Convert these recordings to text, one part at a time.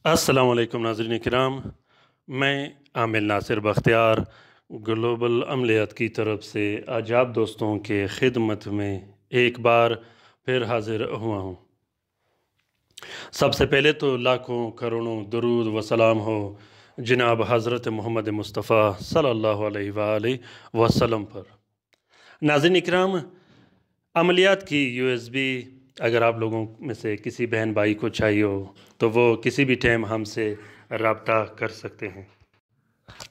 अस्सलाम वालेकुम नाज़रीन किराम। मैं आमिर नासिर बख्तियार ग्लोबल अमलियात की तरफ से आज आप दोस्तों के खिदमत में एक बार फिर हाजिर हुआ हूँ। सबसे पहले तो लाखों करोड़ों दरूद व सलाम हो जनाब हज़रत मोहम्मद मुस्तफ़ा सल्लल्लाहु अलैहि वसल्लम पर। नाज़रीन इकराम, अमलियात की यूएसबी अगर आप लोगों में से किसी बहन भाई को चाहिए हो तो वो किसी भी टाइम हमसे रब्ता कर सकते हैं।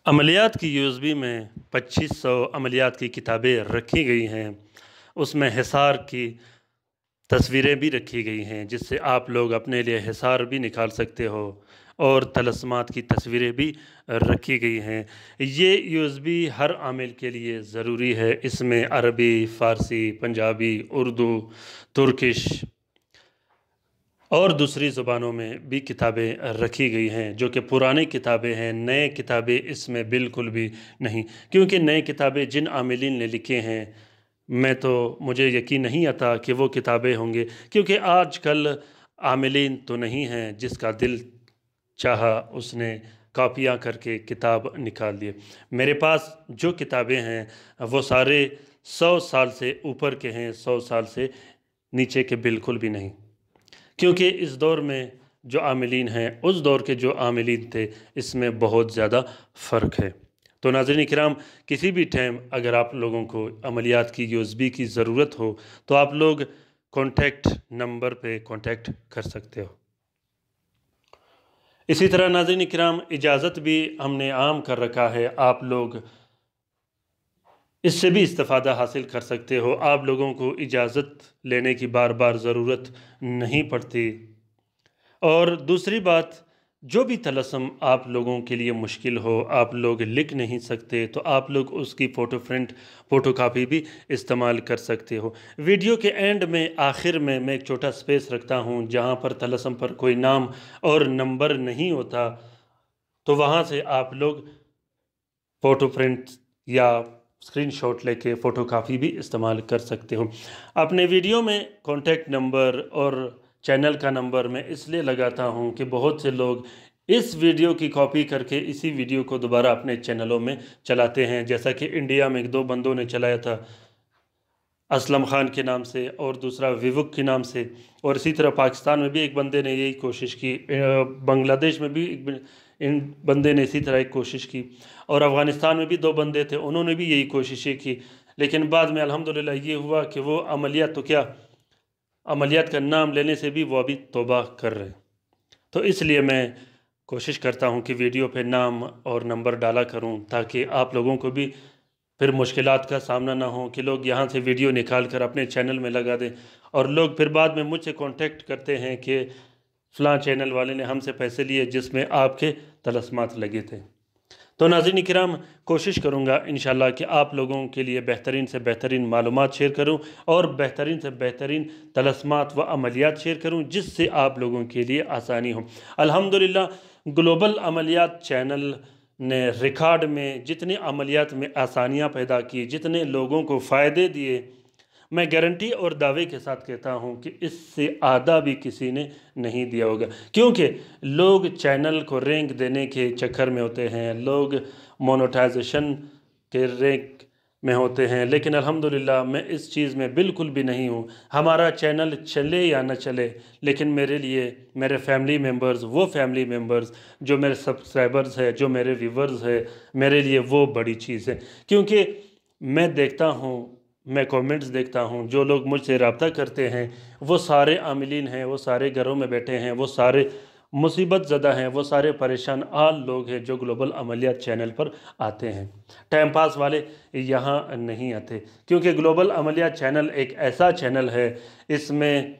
अमलियात की यूएसबी में 2500 अमलियात की किताबें रखी गई हैं। उसमें हिसार की तस्वीरें भी रखी गई हैं जिससे आप लोग अपने लिए हिसार भी निकाल सकते हो, और तलस्मात की तस्वीरें भी रखी गई हैं। ये यूएसबी हर आमिल के लिए ज़रूरी है। इसमें अरबी, फ़ारसी, पंजाबी, उर्दू, तुर्किश और दूसरी ज़ुबानों में भी किताबें रखी गई हैं जो कि पुरानी किताबें हैं। नए किताबें इसमें बिल्कुल भी नहीं, क्योंकि नए किताबें जिन आमिलीन ने लिखे हैं मुझे यकीन नहीं आता कि वो किताबें होंगे, क्योंकि आजकल आमिलीन तो नहीं हैं जिसका दिल चाहा उसने कॉपियाँ करके किताब निकाल दिए। मेरे पास जो किताबें हैं वो सारे 100 साल से ऊपर के हैं, 100 साल से नीचे के बिल्कुल भी नहीं, क्योंकि इस दौर में जो आमिलीन हैं उस दौर के जो आमिलीन थे इसमें बहुत ज़्यादा फ़र्क है। तो नाज़रीन किराम, किसी भी टाइम अगर आप लोगों को अमलियात की यूएसबी की ज़रूरत हो तो आप लोग कॉन्टैक्ट नंबर पे कॉन्टैक्ट कर सकते हो। इसी तरह नाज़रीन किराम, इजाज़त भी हमने आम कर रखा है, आप लोग इससे भी इस्तिफ़ादा हासिल कर सकते हो। आप लोगों को इजाज़त लेने की बार बार ज़रूरत नहीं पड़ती। और दूसरी बात, जो भी तलस्सुम आप लोगों के लिए मुश्किल हो, आप लोग लिख नहीं सकते, तो आप लोग उसकी फ़ोटो कापी भी इस्तेमाल कर सकते हो। वीडियो के एंड में आखिर में मैं एक छोटा स्पेस रखता हूँ जहाँ पर तलस्सुम पर कोई नाम और नंबर नहीं होता, तो वहाँ से आप लोग फ़ोटो प्रिंट या स्क्रीनशॉट लेके फ़ोटो कापी भी इस्तेमाल कर सकते हो। अपने वीडियो में कॉन्टैक्ट नंबर और चैनल का नंबर मैं इसलिए लगाता हूँ कि बहुत से लोग इस वीडियो की कॉपी करके इसी वीडियो को दोबारा अपने चैनलों में चलाते हैं, जैसा कि इंडिया में 2 बंदों ने चलाया था, असलम ख़ान के नाम से और दूसरा विवुक के नाम से, और इसी तरह पाकिस्तान में भी एक बंदे ने यही कोशिश की, बांग्लादेश में भी इन बंदे ने इसी तरह एक कोशिश की, और अफ़गानिस्तान में भी 2 बंदे थे, उन्होंने भी यही कोशिशें की। लेकिन बाद में अल्हम्दुलिल्लाह ये हुआ कि वो अमलियात तो क्या, अमलियात का नाम लेने से भी वो अभी तौबा कर रहे हैं। तो इसलिए मैं कोशिश करता हूँ कि वीडियो पे नाम और नंबर डाला करूँ, ताकि आप लोगों को भी फिर मुश्किलात का सामना ना हो कि लोग यहाँ से वीडियो निकाल कर अपने चैनल में लगा दें, और लोग फिर बाद में मुझसे कांटेक्ट करते हैं कि फ़लाँ चैनल वाले ने हमसे पैसे लिए जिसमें आपके तलस्मात लगे थे। तो नाज़रीन किराम, कोशिश करूँगा इंशाल्लाह कि आप लोगों के लिए बेहतरीन से बेहतरीन मालूमात शेयर करूँ और बेहतरीन से बेहतरीन तलस्मात व अमलियात शेयर करूँ जिससे आप लोगों के लिए आसानी हो। अल्हम्दुलिल्लाह ग्लोबल अमलियात चैनल ने रिकॉर्ड में जितनी अमलियात में आसानियाँ पैदा की, जितने लोगों को फ़ायदे दिए, मैं गारंटी और दावे के साथ कहता हूं कि इससे आधा भी किसी ने नहीं दिया होगा, क्योंकि लोग चैनल को रैंक देने के चक्कर में होते हैं, लोग मोनेटाइजेशन के रैंक में होते हैं, लेकिन अल्हम्दुलिल्लाह मैं इस चीज़ में बिल्कुल भी नहीं हूँ। हमारा चैनल चले या न चले, लेकिन मेरे लिए मेरे फैमिली मेम्बर्स, वो फैमिली मेम्बर्स जो मेरे सब्सक्राइबर्स हैं, जो मेरे व्यूवर्स हैं, मेरे लिए वो बड़ी चीज़ है। क्योंकि मैं देखता हूँ, मैं कमेंट्स देखता हूँ, जो लोग मुझसे रब्ता करते हैं वो सारे आमिलीन हैं, वो सारे घरों में बैठे हैं, वो सारे मुसीबत ज़दा हैं, वो सारे परेशान आल लोग हैं जो ग्लोबल अमलियात चैनल पर आते हैं। टाइम पास वाले यहाँ नहीं आते, क्योंकि ग्लोबल अमलियात चैनल एक ऐसा चैनल है, इसमें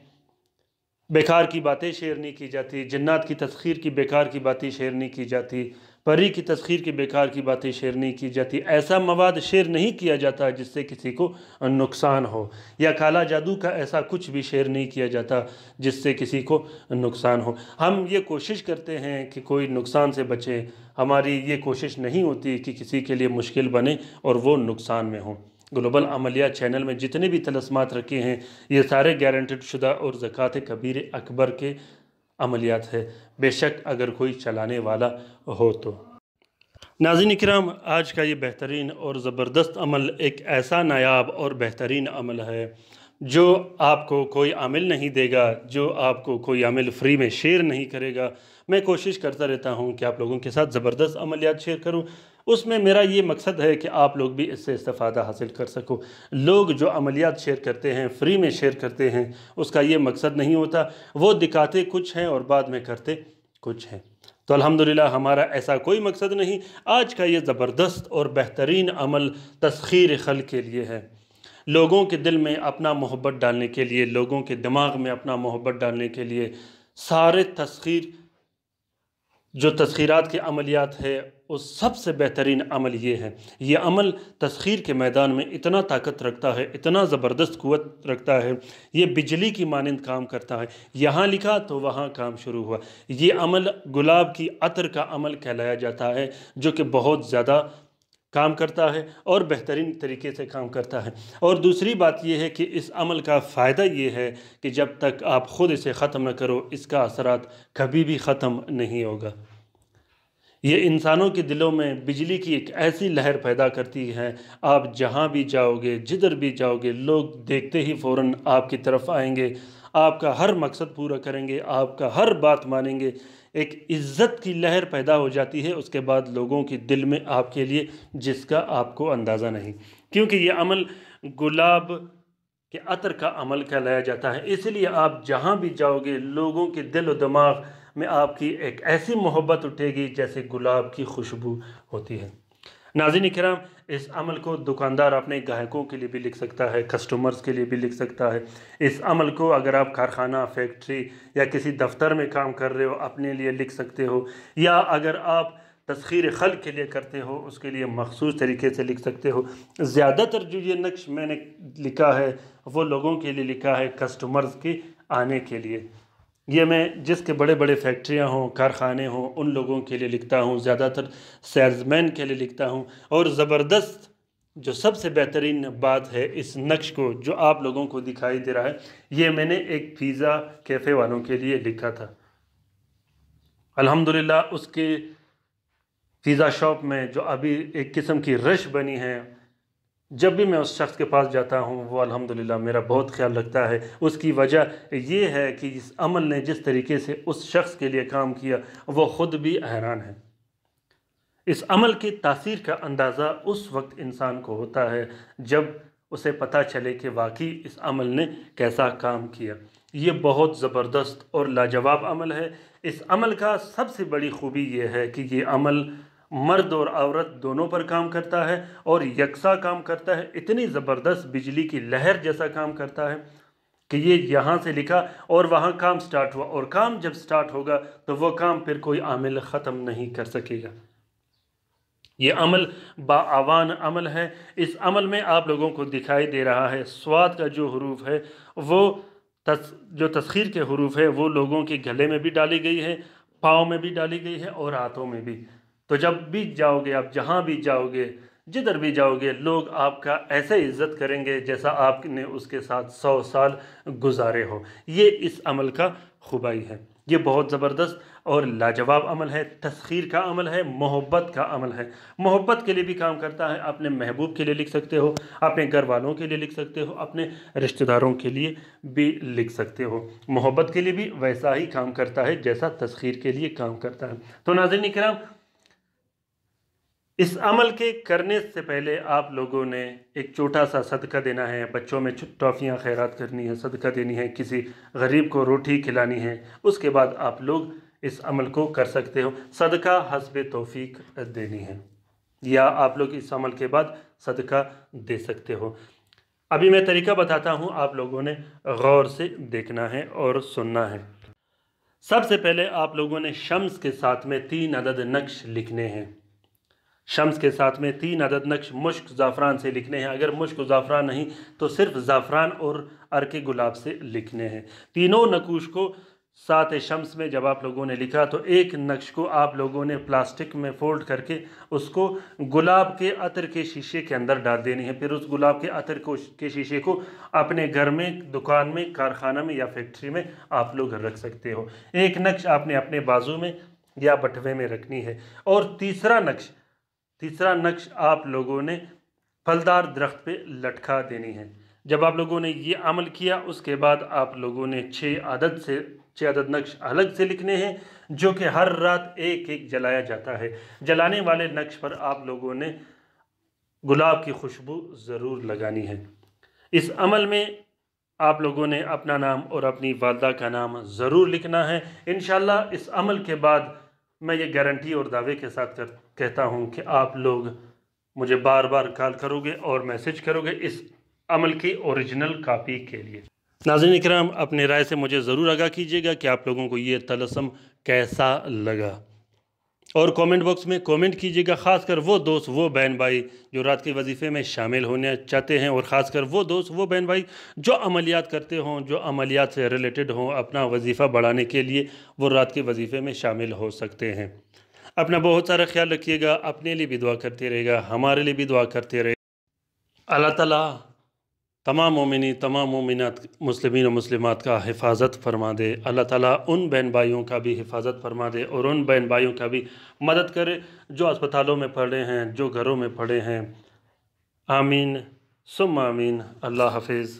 बेकार की बातें शेयर नहीं की जाती, जन्नत की तस्खीर की बेकार की बातें शेयर नहीं की जाती, परी की तस्खीर की बेकार की बातें शेयर नहीं की जाती, ऐसा मवाद शेयर नहीं किया जाता जिससे किसी को नुकसान हो, या काला जादू का ऐसा कुछ भी शेयर नहीं किया जाता जिससे किसी को नुकसान हो। हम ये कोशिश करते हैं कि कोई नुकसान से बचे, हमारी ये कोशिश नहीं होती कि किसी के लिए मुश्किल बने और वो नुकसान में हो। ग्लोबल अमलियात चैनल में जितने भी तलस्मात रखे हैं ये सारे गारंटेड शुदा और ज़कात कबीर अकबर के عملیات ہے، بے شک اگر کوئی چلانے والا ہو تو۔ ناظرین کرام، آج کا یہ بہترین اور زبردست عمل ایک ایسا نایاب اور بہترین عمل ہے جو آپ کو کوئی عامل نہیں دے گا، جو آپ کو کوئی عامل فری میں شیئر نہیں کرے گا۔ میں کوشش کرتا رہتا ہوں کہ آپ لوگوں کے ساتھ زبردست عملیات شیئر کروں، اس میں میرا یہ مقصد ہے کہ آپ لوگ بھی اس سے استفادہ حاصل کر سکو۔ لوگ جو عملیات شیئر کرتے ہیں، فری میں شیئر کرتے ہیں، اس کا یہ مقصد نہیں ہوتا، وہ دکھاتے کچھ ہیں اور بعد میں کرتے کچھ ہیں۔ تو الحمدللہ ہمارا ایسا کوئی مقصد نہیں۔ آج کا یہ زبردست اور بہترین عمل تسخیر خلق کے لیے ہے، لوگوں کے دل میں اپنا محبت ڈالنے کے لیے، لوگوں کے دماغ میں اپنا محبت ڈالنے کے لیے۔ سارے جو تسخیرات کے عملیات ہے، اس سب سے بہترین عمل یہ ہے۔ یہ عمل تسخیر کے میدان میں اتنا طاقت رکھتا ہے، اتنا زبردست قوت رکھتا ہے، یہ بجلی کی مانند کام کرتا ہے۔ یہاں لکھا تو وہاں کام شروع ہوا۔ یہ عمل گلاب کی عطر کا عمل کہلایا جاتا ہے، جو کہ بہت زیادہ کام کرتا ہے اور بہترین طریقے سے کام کرتا ہے۔ اور دوسری بات یہ ہے کہ اس عمل کا فائدہ یہ ہے کہ جب تک آپ خود اسے ختم نہ کرو، اس کا اثرات کبھی بھی ختم نہیں ہوگا۔ یہ انسانوں کے دلوں میں بجلی کی ایک ایسی لہر پیدا کرتی ہے، آپ جہاں بھی جاؤ گے، جدھر بھی جاؤ گے، لوگ دیکھتے ہی فوراً آپ کی طرف آئیں گے، آپ کا ہر مقصد پورا کریں گے، آپ کا ہر بات مانیں گے۔ ایک عزت کی لہر پیدا ہو جاتی ہے اس کے بعد لوگوں کے دل میں آپ کے لیے، جس کا آپ کو اندازہ نہیں، کیونکہ یہ عمل گلاب کے عطر کا عمل کہلایا جاتا ہے۔ اس لیے آپ جہاں بھی جاؤ گے، لوگوں کے دل و دماغ میں آپ کی ایک ایسی محبت اٹھے گی جیسے گلاب کی خوشبو ہوتی ہے۔ ناظرین کرام، اس عمل کو دکاندار اپنے گاہکوں کے لیے بھی لکھ سکتا ہے، کسٹمرز کے لیے بھی لکھ سکتا ہے۔ اس عمل کو اگر آپ کارخانہ، فیکٹری یا کسی دفتر میں کام کر رہے ہو، اپنے لیے لکھ سکتے ہو، یا اگر آپ تسخیر خلق کے لیے کرتے ہو، اس کے لیے مخصوص طریقے سے لکھ سکتے ہو۔ زیادہ تر جو یہ نقش میں نے لکھا ہے وہ لوگوں کے لیے لکھا ہے، کسٹمرز کے آنے کے لیے۔ یہ میں جس کے بڑے بڑے فیکٹریاں ہوں، کارخانے ہوں، ان لوگوں کے لیے لکھتا ہوں، زیادہ تر سیلز مین کے لیے لکھتا ہوں۔ اور زبردست جو سب سے بہترین بات ہے اس نقش کو جو آپ لوگوں کو دکھائی دے رہا ہے، یہ میں نے ایک پیزا کیفے والوں کے لیے لکھا تھا۔ الحمدللہ اس کے پیزا شاپ میں جو ابھی ایک قسم کی رش بنی ہے، جب بھی میں اس شخص کے پاس جاتا ہوں وہ الحمدللہ میرا بہت خیال رکھتا ہے۔ اس کی وجہ یہ ہے کہ اس عمل نے جس طریقے سے اس شخص کے لیے کام کیا، وہ خود بھی حیران ہے۔ اس عمل کی تاثیر کا اندازہ اس وقت انسان کو ہوتا ہے جب اسے پتہ چلے کہ واقعی اس عمل نے کیسا کام کیا۔ یہ بہت زبردست اور لاجواب عمل ہے۔ اس عمل کا سب سے بڑی خوبی یہ ہے کہ یہ عمل مرد اور عورت دونوں پر کام کرتا ہے اور یکساں کام کرتا ہے۔ اتنی زبردست بجلی کی لہر جیسا کام کرتا ہے کہ یہ یہاں سے لکھا اور وہاں کام سٹارٹ ہوا، اور کام جب سٹارٹ ہوگا تو وہ کام پھر کوئی عامل ختم نہیں کر سکے گا۔ یہ عمل باآوان عمل ہے۔ اس عمل میں آپ لوگوں کو دکھائی دے رہا ہے سواد کا جو حروف ہے، وہ جو تسخیر کے حروف ہے وہ لوگوں کے گلے میں بھی ڈالی گئی ہے، پاؤں میں بھی ڈالی گئی ہے اور ہاتھوں میں بھی۔ تو جب بھی جاؤ گے، آپ جہاں بھی جاؤ گے، جدھر بھی جاؤ گے، لوگ آپ کا ایسے عزت کریں گے جیسا آپ نے اس کے ساتھ 100 سال گزارے ہو۔ یہ اس عمل کا خوبائی ہے۔ یہ بہت زبردست اور لاجواب عمل ہے، تسخیر کا عمل ہے، محبت کا عمل ہے۔ محبت کے لیے بھی کام کرتا ہے، اپنے محبوب کے لیے لکھ سکتے ہو، اپنے گھر والوں کے لیے لکھ سکتے ہو، اپنے رشتہ داروں کے لیے بھی لکھ سکتے ہو۔ محبت کے لیے بھی ویسا ہی کام کرتا ہے جیسا تسخیر کے لیے کام کرتا ہے۔ تو ناظرین کرام، اس عمل کے کرنے سے پہلے آپ لوگوں نے ایک چھوٹا سا صدقہ دینا ہے، بچوں میں ٹافیاں خیرات کرنی ہے، صدقہ دینی ہے، کسی غریب کو روٹی کھلانی ہے۔ اس کے بعد آپ لوگ اس عمل کو کر سکتے ہو، صدقہ حسب توفیق دینی ہے، یا آپ لوگ اس عمل کے بعد صدقہ دے سکتے ہو۔ ابھی میں طریقہ بتاتا ہوں، آپ لوگوں نے غور سے دیکھنا ہے اور سننا ہے۔ سب سے پہلے آپ لوگوں نے شمس کے ساتھ میں 3 عدد نقش لکھنے ہیں۔ شمس کے ساتھ میں 3 عدد نقش مشک زعفران سے لکھنے ہیں۔ اگر مشک زعفران نہیں تو صرف زعفران اور عرق گلاب سے لکھنے ہیں۔ تینوں نقوش کو सात शम्स में जब आप लोगों ने लिखा तो एक नक्श को आप लोगों ने प्लास्टिक में फोल्ड करके उसको गुलाब के अतर के शीशे के अंदर डाल देनी है। फिर उस गुलाब के अतर के शीशे को अपने घर में, दुकान में, कारखाना में या फैक्ट्री में आप लोग रख सकते हो। एक नक्श आपने अपने बाजू में या बटवे में रखनी है। और तीसरा नक्श आप लोगों ने फलदार दरख्त पे लटका देनी है। जब आप लोगों ने ये अमल किया उसके बाद आप लोगों ने 6 अदद नक्श अलग से लिखने हैं जो कि हर रात एक एक जलाया जाता है। जलाने वाले नक्श पर आप लोगों ने गुलाब की खुशबू ज़रूर लगानी है। इस अमल में आप लोगों ने अपना नाम और अपनी वालदा का नाम ज़रूर लिखना है। इंशाअल्लाह इस अमल के बाद मैं ये गारंटी और दावे के साथ कहता हूँ कि आप लोग मुझे बार बार कॉल करोगे और मैसेज करोगे इस अमल की ओरिजिनल कॉपी के लिए। नाज़रीन इकराम, अपने राय से मुझे ज़रूर आगाह कीजिएगा कि आप लोगों को ये तलस्सुम कैसा लगा, और कमेंट बॉक्स में कमेंट कीजिएगा। ख़ासकर वो दोस्त, वो बहन भाई जो रात के वजीफ़े में शामिल होने चाहते हैं, और ख़ासकर वो दोस्त, वो बहन भाई जो अमलियात करते हों, जो अमलियात से रिलेटेड हों, अपना वजीफ़ा बढ़ाने के लिए वो रात के वजीफ़े में शामिल हो सकते हैं। अपना बहुत सारा ख्याल रखिएगा, अपने लिए भी दुआ करते रहेगा, हमारे लिए भी दुआ करते रहे। अल्लाह ताला तमाम मोमिनी, तमाम मोमिनात, मुस्लिमीन और मुस्लिमात का हिफाजत फरमा दे। अल्लाह ताला उन बहन भाइयों का भी हिफाजत फरमा दे और उन बहन भाइयों का भी मदद करे जो अस्पतालों में पड़े हैं, जो घरों में पड़े हैं। आमीन सुम्मा आमीन। अल्लाह हाफिज़।